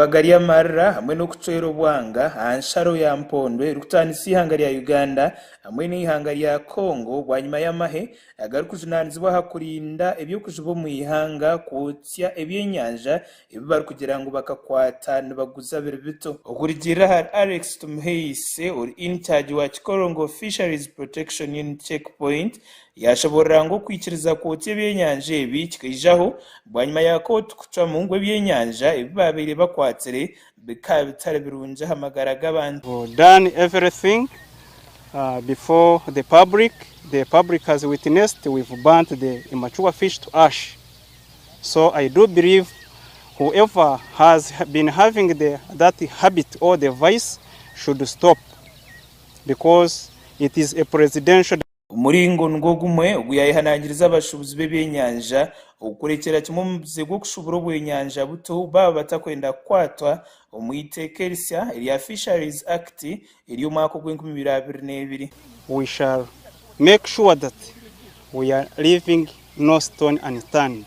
abagari y'amarra hamwe no kucwera obwanga ansharo ya mpondwe rukutanisa ihanga lya Uganda hamwe n'ihanga lya Congo bwanyuma y'amahe agarukujunanizibwa hakurinda ebyokujuba mu ihanga kwotsya ebyenyanja ebibari kugira ngo bakakwata nibaguza bito okurigira hari Alex Tumuheise uri in charge wa Chikorongo Fisheries Protection Unit Checkpoint yashoborera ngo kwikiriza kwotsya ebyenyanja ebi kikajaho bwanyuma yako tukuca mu ngwe ebyenyanja ebibabere bakwatsire bikaba bitari birunje hamagara g'abantu. Done everything before the public has witnessed. We've burnt the immature fish to ash. So I do believe whoever has been having that habit or the vice should stop, because it is a presidential. Umuringo ngo gumwe uguyayihanangiriza abashubuzi b'ebyenyanja okurekera kimwe mu buzego kushubura obwenyanja buto baba batakwenda kwatwa omwitekeresya erya Fisheries Act eri omwaka gw'2022. We shall make sure that we are leaving no stone unturned.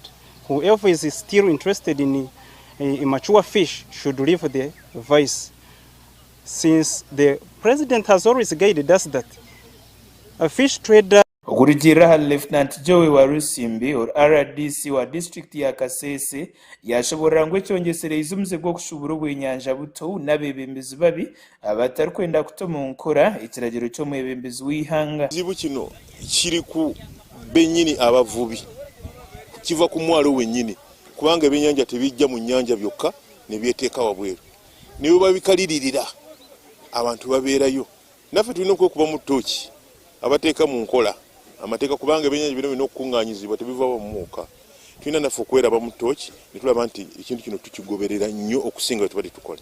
Whoever is still interested in immature fish should leave the vice, since the president has always guided us that a fish trader. Okurigira Lieutenant Joey wa Rusimbi or RDC wa district ya Kasese yashoborera ngo ekyongesereza umuzego kushubura obwenyanja buto n'abebembezi babi abatari kwenda kutoma nkora ekiragiro cyo mwebembezi w'ihanga. Zibu kino kiri ku benyini abavubi kiva ku mwalo wenyini kubanga ebyenyanja tebijja mu nyanja byokka ne byeteeka wabweru nibo babikalirira abantu babeerayo naffe tulina okuba mu ttooki abateeka mu nkola amateeka kubanga ebyenyanja bino bino okukunganyizibwa tebiva mu muuka tulina naffe okweraba mu ttooki ne tulaba nti ekintu kino tukigoberera nnyo okusinga bwe tubadde tukola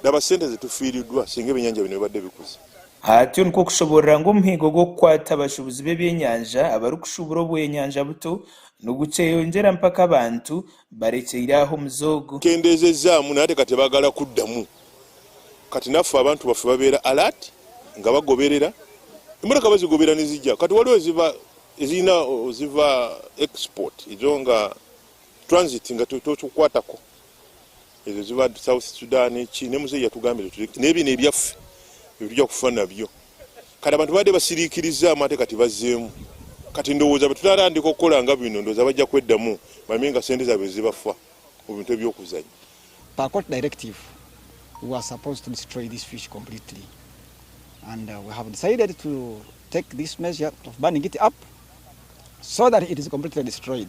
laba ssente ze tufiiriddwa singa ebyenyanja bino bibadde bikuze. Atyo niko kushoborera ngo omuhigo gw'okukwata abashubuzi b'ebyenyanja abari kushubura obwenyanja buto nogukyeyongera mpaka abantu barekyeraho muzogo. Kendezezaamu naye kati baagala kuddamu kati naffe abantu baffe babeera alert nga bagoberera emmotoka bazigobera nezijja kati waliwo ziva export ezo nga transit nga totukwatako ezo ziva South Sudan ne muzeeyi yatugambye n'ebyo ebyaffe ebitujja kufa nabyo kati abantu badde basiriikirizaamu ate kati bazzeemu kati ndowooza bwe tutatandika okukola nga bino ndowooza bajja kweddamu bamenye nga sente zaabwe zibafa mu bintu ebyokuzanya. Per court directive, we were supposed to destroy this fish completely, and we have decided to take this measure of burning it up so that it is completely destroyed.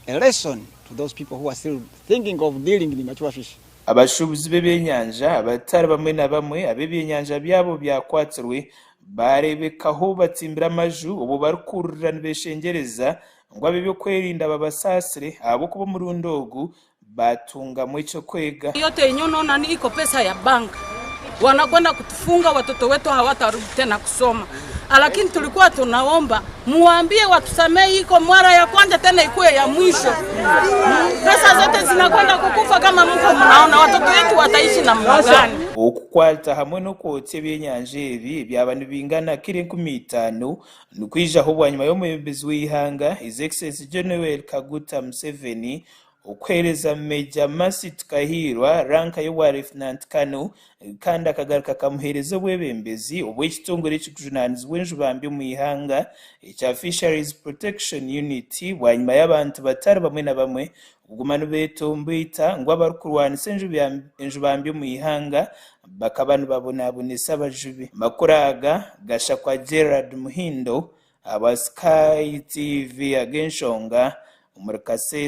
A lesson to those people who are still thinking of dealing with mature fish. Abashubuzi b'ebyenyanja abatari bamwe na bamwe ab'ebyenyanja byabo byakwatsirwe barebekaho batsimbira amaju ubu barukurura nibeshengereza ngo abebyo kwerinda babasasire abo kuba mu rundogu batunga mu ico kwega. Yote inyono ni iko pesa ya bank, wanakwenda kutufunga, watoto wetu hawatarudi tena kusoma. Lakini tulikuwa tunaomba muambie watusamee, iko mara ya kwanza tena ikuwe ya mwisho. Pesa zote zinakwenda kukufa kama mko mnaona, watoto wetu wataishi na mgani? Okukwata hamwe no kwotsya ebyenyanja ebi by'abantu bingana 15 nukwijaho bwanyuma y'omwebembezi w'ihanga His Excellency General Kaguta Museveni okwereza Major Masit Kahirwa ranka y'obwa Lieutenant Colonel kandi akagaruka kamuhereza obwebembezi obw'ekitongole ekikujunanizibwa enjubambi mu ihanga ekya Fisheries Protection Unit bwanyuma y'abantu batari bamwe na bamwe ugumana betombeita ngo abarukurwanisa enjubambi mu ihanga bakabanu babonabonesa abajubi. Makuraga gasha kwa Gerard Muhindo aba Sky TV agenshonga umuri Kasese.